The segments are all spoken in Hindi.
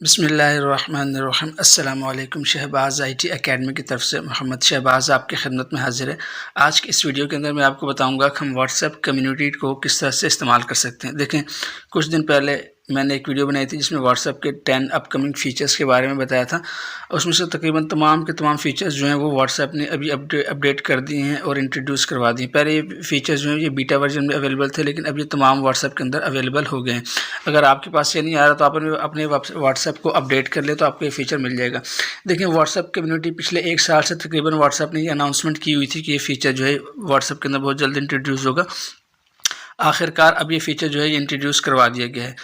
बिस्मिल्लाहिर्रहमानिर्रहीम। अस्सलाम वालेकुम। शहबाज़ आईटी एकेडमी की तरफ से मोहम्मद शहबाज़ आपकी खिदमत में हाजिर है। आज की इस वीडियो के अंदर मैं आपको बताऊंगा कि हम व्हाट्सएप कम्युनिटी को किस तरह से इस्तेमाल कर सकते हैं। देखें, कुछ दिन पहले मैंने एक वीडियो बनाई थी जिसमें व्हाट्सएप के 10 अपकमिंग फ़ीचर्स के बारे में बताया था। उसमें से तकरीबन तमाम के तमाम फ़ीचर्स जो हैं वो व्हाट्सएप ने अभी अपडेट कर दिए हैं और इंट्रोड्यूस करवा दिए। पहले ये फ़ीचर्स जो हैं ये बीटा वर्जन में अवेलेबल थे, लेकिन अब ये तमाम व्हाट्सएप के अंदर अवेलेबल हो गए हैं। अगर आपके पास ये नहीं आ रहा तो आप अपने व्हाट्सएप को अपडेट कर ले तो आपको ये फ़ीचर मिल जाएगा। देखिए, व्हाट्सएप कम्युनिटी पिछले 1 साल से तकरीबन व्हाट्सएप ने ये अनाउंसमेंट की हुई थी कि ये फ़ीचर जो है व्हाट्सएप के अंदर बहुत जल्द इंट्रोड्यूस होगा। आखिरकार अब ये फ़ीचर जो है ये इंट्रोड्यूस करवा दिया गया है।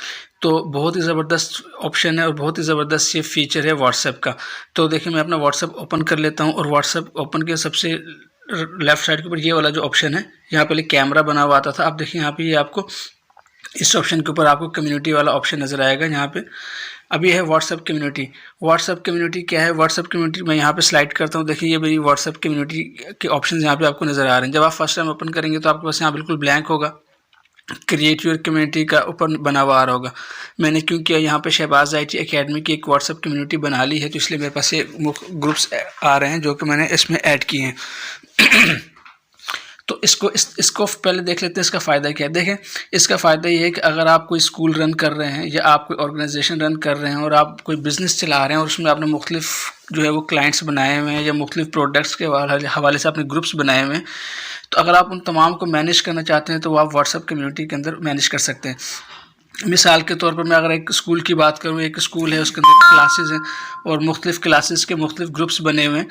तो बहुत ही ज़बरदस्त ऑप्शन है और बहुत ही ज़बरदस्त ये फ़ीचर है व्हाट्सएप का। तो देखिए, मैं अपना व्हाट्सएप ओपन कर लेता हूँ और व्हाट्सएप ओपन के सबसे लेफ़्ट साइड के ऊपर ये वाला जो ऑप्शन है, यहाँ पहले कैमरा बना हुआ आता था। अब देखिए यहाँ पे ये आपको इस ऑप्शन के ऊपर आपको कम्युनिटी वाला ऑप्शन नज़र आएगा। यहाँ पे अभी है व्हाट्सएप कम्युनिटी। व्हाट्सएप कम्युनिटी क्या है? व्हाट्सएप कम्युनिटी मैं यहाँ पे स्लाइड करता हूँ। देखिए, ये मेरी व्हाट्सएप कम्युनिटी के ऑप्शन यहाँ पे आपको नज़र आ रहे हैं। जब आप फर्स्ट टाइम ओपन करेंगे तो आपके पास यहाँ बिल्कुल ब्लैंक होगा, क्रिएट योर कम्युनिटी का ऊपर बना हुआ आ रहा होगा। मैंने क्यों किया, यहाँ पे शहबाज़ आईटी एकेडमी की एक व्हाट्सएप कम्युनिटी बना ली है, तो इसलिए मेरे पास ये ग्रुप्स आ रहे हैं जो कि मैंने इसमें ऐड किए हैं। तो इसको पहले देख लेते हैं इसका फ़ायदा क्या है। देखें, इसका फ़ायदा ये है कि अगर आप कोई स्कूल रन कर रहे हैं या आप कोई ऑर्गेनाइजेशन रन कर रहे हैं और आप कोई बिज़नेस चला रहे हैं और उसमें आपने मुख्तलिफ जो है वो क्लाइंट्स बनाए हुए हैं या मुख्तलिफ प्रोडक्ट्स के हवाले से आपने ग्रुप्स बनाए हुए हैं, तो अगर आप उन तमाम को मैनेज करना चाहते हैं तो वो आप व्हाट्सएप कम्युनिटी के अंदर मैनेज कर सकते हैं। मिसाल के तौर पर मैं अगर एक स्कूल की बात करूँ, एक स्कूल है, उसके अंदर क्लासेस हैं और मुख्तलिफ क्लासेस के मुख्तलिफ ग्रुप्स बने हुए हैं,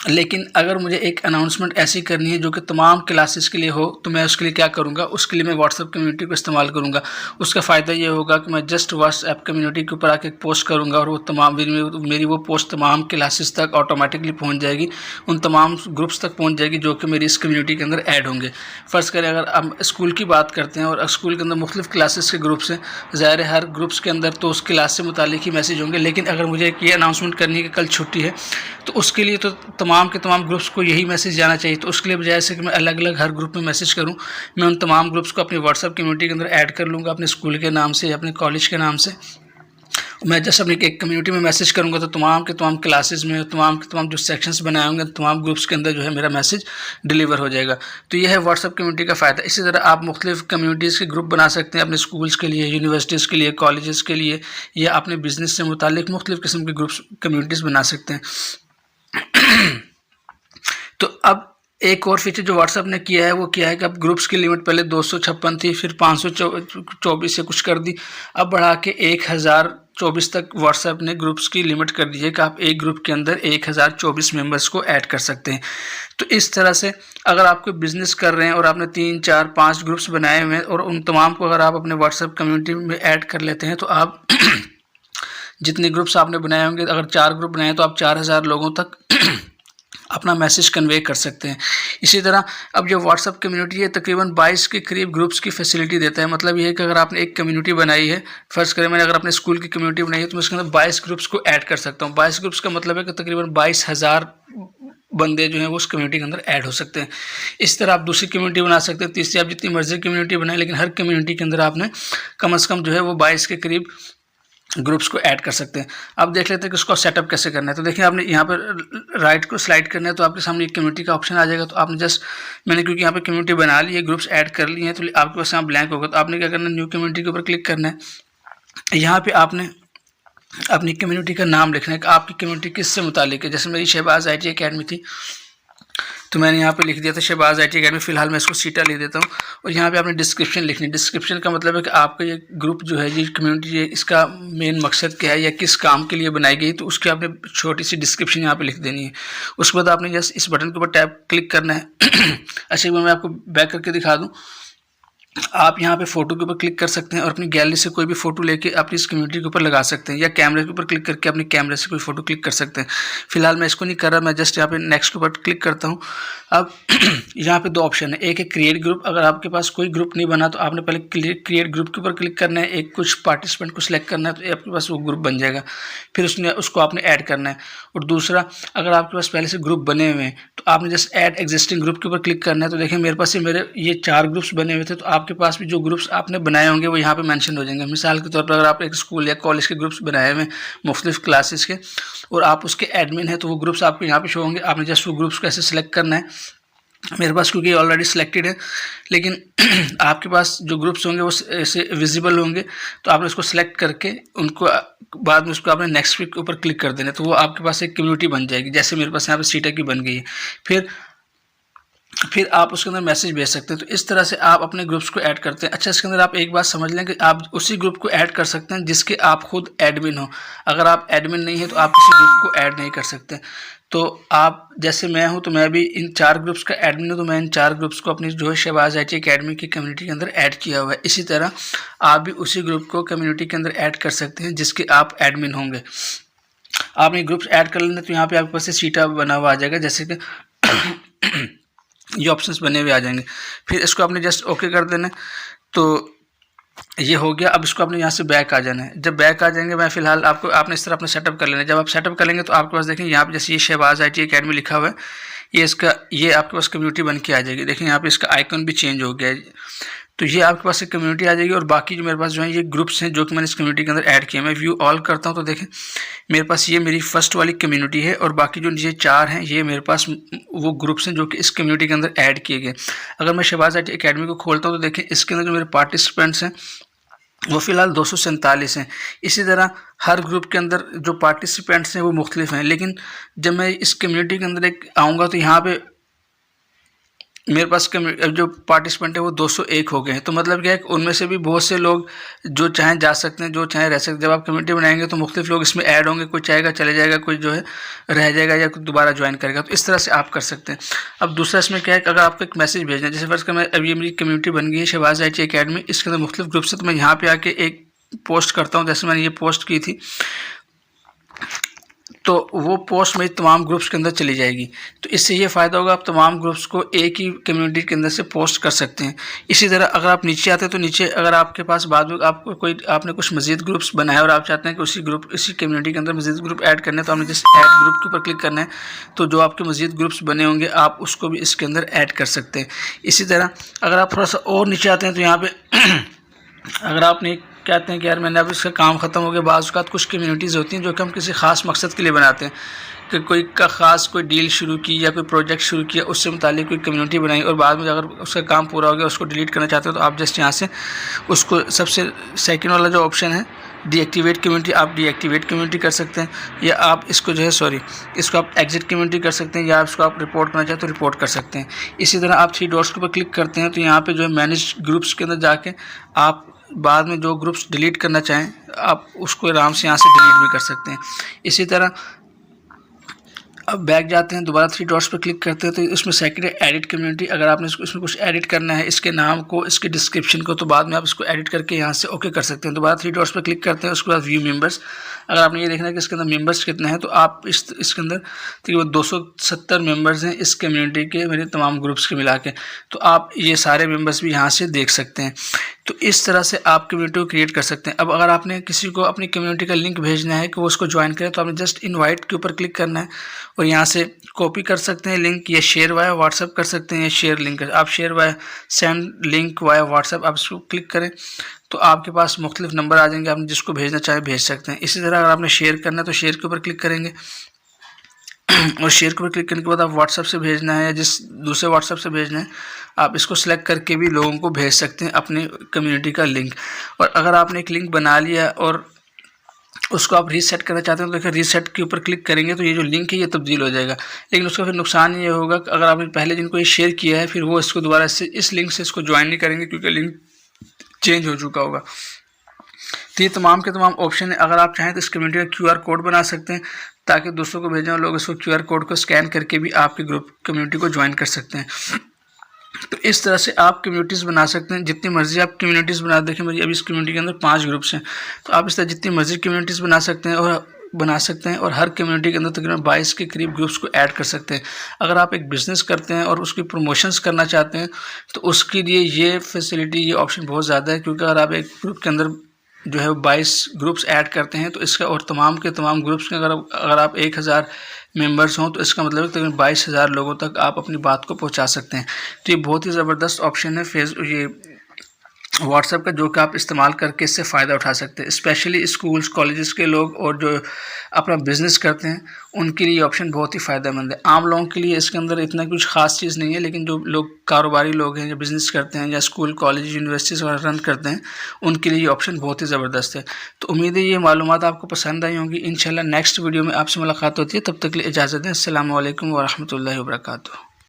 लेकिन अगर मुझे एक अनाउंसमेंट ऐसी करनी है जो कि तमाम क्लासेस के लिए हो, तो मैं उसके लिए क्या करूँगा, उसके लिए मैं व्हाट्सएप कम्युनिटी को इस्तेमाल करूँगा। उसका फ़ायदा ये होगा कि मैं जस्ट व्हाट्सएप कम्युनिटी के ऊपर आके एक पोस्ट करूँगा और वो तमाम मेरी वो पोस्ट तमाम क्लासेस तक ऑटोमेटिकली पहुँच जाएगी, उन तमाम ग्रुप्स तक पहुँच जाएगी जो कि मेरी इस कम्युनिटी के अंदर ऐड होंगे। फ़र्ज़ करें अगर हम स्कूल की बात करते हैं और स्कूल के अंदर मुख्तलिफ क्लासेस के ग्रुप्स हैं, ज़ाहिर है हर ग्रुप्स के अंदर तो उस क्लास से मुतालिक ही मैसेज होंगे, लेकिन अगर मुझे एक ये अनाउंसमेंट करनी है कि कल छुट्टी है, तो उसके लिए तो तमाम के तमाम ग्रुप्स को यही मैसेज जाना चाहिए। तो उसके लिए बजाय से कि मैं अलग अलग हर ग्रुप में मैसेज करूं, मैं उन तमाम ग्रुप्स को अपनी व्हाट्सएप कम्युनिटी के अंदर ऐड कर लूँगा, अपने स्कूल के नाम से या अपने कॉलेज के नाम से। मैं जस्ट अपनी एक कम्युनिटी में मैसेज करूंगा तो तमाम के तमाम क्लासेस में तमाम के तमाम जो सेक्शंस बनाए होंगे तमाम ग्रुप्स के अंदर जो है मेरा मैसेज डिलीवर हो जाएगा। तो यह है व्हाट्सएप कम्युनिटी का फ़ायदा। इसी तरह आप मुख्तलिफ कम्युनिटीज़ के ग्रुप बना सकते हैं अपने स्कूल्स के लिए, यूनिवर्सिटीज़ के लिए, कॉलेजेस के लिए, या अपने बिजनेस से मुतालिक मुख्तलिफ किस्म के ग्रुप्स कम्युनिटीज़ बना सकते हैं। तो अब एक और फीचर जो व्हाट्सएप ने किया है वो क्या है कि अब ग्रुप्स की लिमिट पहले 256 थी, फिर 524 से कुछ कर दी, अब बढ़ा के 1024 तक व्हाट्सएप ने ग्रुप्स की लिमिट कर दी है कि आप एक ग्रुप के अंदर 1024 मेंबर्स को ऐड कर सकते हैं। तो इस तरह से अगर आप कोई बिज़नेस कर रहे हैं और आपने 3, 4, 5 ग्रुप्स बनाए हुए हैं और उन तमाम को अगर आप अपने व्हाट्सएप कम्युनिटी में ऐड कर लेते हैं तो आप जितने ग्रुप्स आपने बनाए होंगे, अगर 4 ग्रुप बनाए तो आप 4000 लोगों तक अपना मैसेज कन्वे कर सकते हैं। इसी तरह अब जो व्हाट्सएप कम्युनिटी है तकरीबन 22 के करीब ग्रुप्स की फैसिलिटी देता है। मतलब ये है कि अगर आपने एक कम्युनिटी बनाई है, फ़र्ज़ करें मैंने अगर अपने स्कूल की कम्युनिटी बनाई है तो मैं उसके अंदर 22 ग्रुप्स को ऐड कर सकता हूँ। 22 ग्रुप्स का मतलब है कि तकरीबन 22,000 बंदे जो हैं वो उस कम्युनिटी के अंदर ऐड हो सकते हैं। इस तरह आप दूसरी कम्युनिटी बना सकते हैं, तीसरी आप जितनी मर्जी कम्युनिटी बनाएं, लेकिन हर कम्युनिटी के अंदर आपने कम से कम जो है वो 22 के करीब ग्रुप्स को ऐड कर सकते हैं। अब देख लेते हैं कि उसको सेटअप कैसे करना है। तो देखिए, आपने यहाँ पर राइट को स्लाइड करना है तो आपके सामने एक कम्युनिटी का ऑप्शन आ जाएगा। तो आपने जस्ट मैंने क्योंकि यहाँ पे कम्युनिटी बना ली है, ग्रुप्स ऐड कर लिए हैं, तो आपके पास यहाँ ब्लैंक होगा। तो आपने क्या करना है, न्यू कम्युनिटी के ऊपर क्लिक करना है। यहाँ पे आपने अपनी कम्युनिटी का नाम लिखना है कि आपकी कम्युनिटी किससे मुतालिक है। जैसे मेरी शहबाज़ आईटी एकेडमी थी तो मैंने यहाँ पे लिख दिया था शहबाज़ आईटी एकेडमी। फ़िलहाल मैं इसको सीटा ले देता हूँ और यहाँ पे आपने डिस्क्रिप्शन लिखनी है। डिस्क्रिप्शन का मतलब है कि आपका ये ग्रुप जो है, ये कम्युनिटी है, इसका मेन मकसद क्या है या किस काम के लिए बनाई गई, तो उसकी आपने छोटी सी डिस्क्रिप्शन यहाँ पे लिख देनी है। उसके बाद आपने जस्ट इस बटन के ऊपर टैप क्लिक करना है। अच्छा, मैं आपको बैक करके दिखा दूँ। आप यहाँ पे फ़ोटो के ऊपर क्लिक कर सकते हैं और अपनी गैलरी से कोई भी फ़ोटो लेके अपनी इस कम्युनिटी के ऊपर लगा सकते हैं, या कैमरे के ऊपर क्लिक करके अपने कैमरे से कोई फ़ोटो क्लिक कर सकते हैं। फिलहाल मैं इसको नहीं कर रहा, मैं जस्ट यहाँ पे नेक्स्ट के ऊपर क्लिक करता हूँ। अब यहाँ पे 2 ऑप्शन है, एक है क्रिएट ग्रुप। अगर आपके पास कोई ग्रुप नहीं बना तो आपने पहले क्रिएट ग्रुप के ऊपर क्लिक करना है, एक कुछ पार्टिसिपेंट को सिलेक्ट करना है तो आपके पास वो ग्रुप बन जाएगा, फिर उसको आपने ऐड करना है। और दूसरा, अगर आपके पास पहले से ग्रुप बने हुए हैं तो आपने जस्ट ऐड एग्जिस्टिंग ग्रुप के ऊपर क्लिक करना है। तो देखिए, मेरे पास ये 4 ग्रुप्स बने हुए थे, तो आपके पास भी जो ग्रुप्स आपने बनाए होंगे वो यहाँ पे मेंशन हो जाएंगे। मिसाल के तौर पर अगर आप एक स्कूल या कॉलेज के ग्रुप्स बनाए हुए मुख्तलिफ क्लासेस के और आप उसके एडमिन हैं, तो वो ग्रुप्स आपको यहाँ पे शो होंगे। आपने जस्ट वो ग्रुप्स को ऐसे सेलेक्ट करना है। मेरे पास क्योंकि ऑलरेडी सिलेक्टेड है, लेकिन आपके पास जो ग्रुप्स होंगे वो ऐसे विजिबल होंगे, तो आपने उसको सिलेक्ट करके उनको बाद में उसको आपने नेक्स्ट वीक के ऊपर क्लिक कर देना, तो वो आपके पास एक कम्युनिटी बन जाएगी। जैसे मेरे पास यहाँ पे सीटा की बन गई है। फिर आप उसके अंदर मैसेज भेज सकते हैं। तो इस तरह से आप अपने ग्रुप्स को ऐड करते हैं। अच्छा, इसके अंदर आप एक बात समझ लें कि आप उसी ग्रुप को ऐड कर सकते हैं जिसके आप खुद एडमिन हो। अगर आप एडमिन नहीं है तो आप किसी ग्रुप को ऐड नहीं कर सकते। तो आप जैसे मैं हूं, तो मैं भी इन 4 ग्रुप्स का एडमिन हूं, तो मैं इन 4 ग्रुप्स को अपनी जो है शहबाज IT अकेडमी की कम्युनिटी के अंदर ऐड किया हुआ है। इसी तरह आप भी उसी ग्रुप को कम्युनिटी के अंदर ऐड कर सकते हैं जिसके आप एडमिन होंगे। आपने ग्रुप्स ऐड कर लेना, तो यहाँ पे आपके पास सीटा बना हुआ आ जाएगा, जैसे कि ये ऑप्शंस बने हुए आ जाएंगे। फिर इसको आपने जस्ट ओके कर देना। तो ये हो गया। अब इसको आपने यहाँ से बैक आ जाना है। जब बैक आ जाएंगे, मैं फिलहाल आपने इस तरह अपना सेटअप कर लेना है। जब आप सेटअप कर लेंगे तो आपके पास देखें यहाँ पे जैसे ये शहबाज IT अकेडमी लिखा हुआ है, ये आपके पास कम्युनिटी बन के आ जाएगी। देखें यहाँ पे इसका आइकन भी चेंज हो गया है। तो ये आपके पास एक कम्युनिटी आ जाएगी और बाकी जो मेरे पास जो है ये ग्रुप्स हैं जो कि मैंने इस कम्युनिटी के अंदर ऐड किए। मैं व्यू ऑल करता हूँ तो देखें मेरे पास ये मेरी फर्स्ट वाली कम्युनिटी है और बाकी जो ये 4 हैं ये मेरे पास वो ग्रुप्स हैं जो कि इस कम्युनिटी के अंदर ऐड किए गए। अगर मैं शहबाज IT अकेडमी को खोलता हूँ तो देखें इसके अंदर जो मेरे पार्टिसिपेंट्स हैं वो फ़िलहाल 247 हैं। इसी तरह हर ग्रुप के अंदर जो पार्टिसिपेंट्स हैं वो मुख्तलिफ हैं, लेकिन जब मैं इस कम्युनिटी के अंदर एक आऊँगा तो यहाँ पे मेरे पास जो पार्टिसिपेंट है वो 201 हो गए हैं। तो मतलब क्या है, उनमें से भी बहुत से लोग जो चाहें जा सकते हैं, जो चाहें रह सकते हैं। जब आप कम्युनिटी बनाएंगे तो मुख्तलिफ लोग इसमें ऐड होंगे, कोई चाहेगा चले जाएगा, कोई जो है रह जाएगा या कोई दोबारा ज्वाइन करेगा। तो इस तरह से आप कर सकते हैं। अब दूसरा इसमें क्या है कि अगर आपको एक मैसेज भेजना है, जैसे फर्स्ट का मैं अब ये मेरी कम्युनिटी बन गई है शहबाज IT अकेडमी, इसके अंदर मुख्तलिफ ग्रुप्स है, तो मैं यहाँ पर आके एक पोस्ट करता हूँ। जैसे मैंने ये पोस्ट की थी तो वो पोस्ट मेरी तमाम ग्रुप्स के अंदर चली जाएगी। तो इससे ये फ़ायदा होगा, आप तमाम ग्रुप्स को एक ही कम्युनिटी के अंदर से पोस्ट कर सकते हैं। इसी तरह अगर आप नीचे आते हैं तो नीचे अगर आपके पास बाद में आपने कुछ मज़ीद ग्रुप्स बनाए और आप चाहते हैं कि इसी कम्युनिटी के अंदर मज़ीद ग्रुप ऐड करने, तो आपने जिस ऐड ग्रुप के ऊपर क्लिक करना है, तो जो आपके मज़ीद ग्रुप्स बने होंगे आप उसको भी इसके अंदर ऐड कर सकते हैं। इसी तरह अगर आप थोड़ा सा और नीचे आते हैं तो यहाँ पर अगर आपने कहते हैं कि यार मैंने अब इसका काम ख़त्म हो गया, बाज़ औक़ात कुछ कम्युनिटीज़ होती हैं जो कि हम किसी ख़ास मकसद के लिए बनाते हैं कि कोई डील शुरू की या कोई प्रोजेक्ट शुरू किया, उससे मुतालिक कोई कम्युनिटी बनाई और बाद में अगर उसका काम पूरा हो गया उसको डिलीट करना चाहते हो तो आप जस्ट यहाँ से उसको सबसे सेकंड वाला जो ऑप्शन है डीएक्टिवेट कम्युनिटी, आप डीएक्टिवेट कम्युनिटी कर सकते हैं, या आप इसको जो है इसको आप एग्जिट कम्युनिटी कर सकते हैं, या इसको आप रिपोर्ट करना चाहें तो रिपोर्ट कर सकते हैं। इसी तरह आप 3 डॉट्स के ऊपर क्लिक करते हैं तो यहाँ पे जो है मैनेज ग्रुप्स के अंदर जाके आप बाद में जो ग्रुप्स डिलीट करना चाहें आप उसको आराम से यहाँ से डिलीट भी कर सकते हैं। इसी तरह अब बैक जाते हैं, दोबारा 3 डॉट्स पर क्लिक करते हैं तो इसमें सेकंड है एडिट कम्युनिटी। अगर आपने इसमें कुछ एडिट करना है, इसके नाम को, इसके डिस्क्रिप्शन को, तो बाद में आप इसको एडिट करके यहाँ से ओके कर सकते हैं। दोबारा 3 डॉट्स पर क्लिक करते हैं, उसके बाद व्यू मेंबर्स। अगर आपने ये देखना है कि इसके अंदर मेंबर्स कितने हैं तो आप इसके अंदर तकरीबन 270 मेंबर्स हैं इस कम्युनिटी के, मेरे तमाम ग्रुप्स के मिला के। तो आप ये सारे मेंबर्स भी यहाँ से देख सकते हैं। तो इस तरह से आप कम्युनिटी को क्रिएट कर सकते हैं। अब अगर आपने किसी को अपनी कम्युनिटी का लिंक भेजना है कि वो उसको ज्वाइन करे, तो आपने जस्ट इनवाइट के ऊपर क्लिक करना है और यहाँ से कॉपी कर सकते हैं लिंक, या शेयर वाया व्हाट्सएप कर सकते हैं, या शेयर लिंक आप share via send link via WhatsApp आप इसको क्लिक करें तो आपके पास मुख्तलिफ नंबर आ जाएंगे, आपने जिसको भेजना चाहे भेज सकते हैं। इसी तरह अगर आपने शेयर करना है तो शेयर के ऊपर क्लिक करेंगे और शेयर के ऊपर क्लिक करने के बाद आप व्हाट्सएप से भेजना है या जिस दूसरे व्हाट्सएप से भेजना है आप इसको सेलेक्ट करके भी लोगों को भेज सकते हैं अपनी कम्युनिटी का लिंक। और अगर आपने एक लिंक बना लिया और उसको आप रीसेट करना चाहते हैं तो देखिए रीसेट के ऊपर क्लिक करेंगे तो ये जो लिंक है ये तब्दील हो जाएगा। लेकिन उसका फिर नुकसान ये होगा कि अगर आपने पहले जिनको ये शेयर किया है फिर वो इसको दोबारा इस लिंक से इसको ज्वाइन नहीं करेंगे क्योंकि लिंक चेंज हो चुका होगा। तो ये तमाम के तमाम ऑप्शन है। अगर आप चाहें तो इस कम्युनिटी का QR कोड बना सकते हैं ताकि दूसरों को भेजें और लोग इसको QR कोड को स्कैन करके भी आपके ग्रुप कम्युनिटी को ज्वाइन कर सकते हैं। तो इस तरह से आप कम्युनिटीज़ बना सकते हैं, जितनी मर्जी आप कम्युनिटीज़ बना। देखें मेरी अभी इस कम्युनिटी के अंदर 5 ग्रुप्स हैं, तो आप इस तरह जितनी मर्जी कम्युनिटीज़ बना सकते हैं और हर कम्युनिटी के अंदर तकरीबन 22 के करीब ग्रुप्स को ऐड कर सकते हैं। अगर आप एक बिज़नेस करते हैं और उसकी प्रमोशंस करना चाहते हैं तो उसके लिए ये फैसिलिटी, ये ऑप्शन बहुत ज़्यादा है, क्योंकि अगर आप एक ग्रुप के अंदर जो है 22 ग्रुप्स ऐड करते हैं तो इसका और तमाम के तमाम ग्रुप्स के अगर आप 1000 मेंबर्स हों तो इसका मतलब है तकरीबन 22,000 लोगों तक आप अपनी बात को पहुंचा सकते हैं। तो ये बहुत ही ज़बरदस्त ऑप्शन है ये व्हाट्सएप का जो कि आप इस्तेमाल करके इससे फ़ायदा उठा सकते हैं। स्पेशली स्कूल्स कॉलेजेस के लोग और जो अपना बिज़नेस करते हैं उनके लिए ये ऑप्शन बहुत ही फ़ायदेमंद है। आम लोगों के लिए इसके अंदर इतना कुछ ख़ास चीज़ नहीं है, लेकिन जो लोग कारोबारी लोग हैं, जो बिज़नेस करते हैं या स्कूल कॉलेज यूनिवर्सिटीज़ वगैरह रन करते हैं, उनके लिए ये ऑप्शन बहुत ही ज़बरदस्त है। तो उम्मीद है ये मालूमात आपको पसंद आई होंगी। इंशाल्लाह नेक्स्ट वीडियो में आपसे मुलाकात होती है, तब तक के लिए इजाज़त दें। अस्सलामु अलैकुम व रहमतुल्लाहि व बरकातुहू।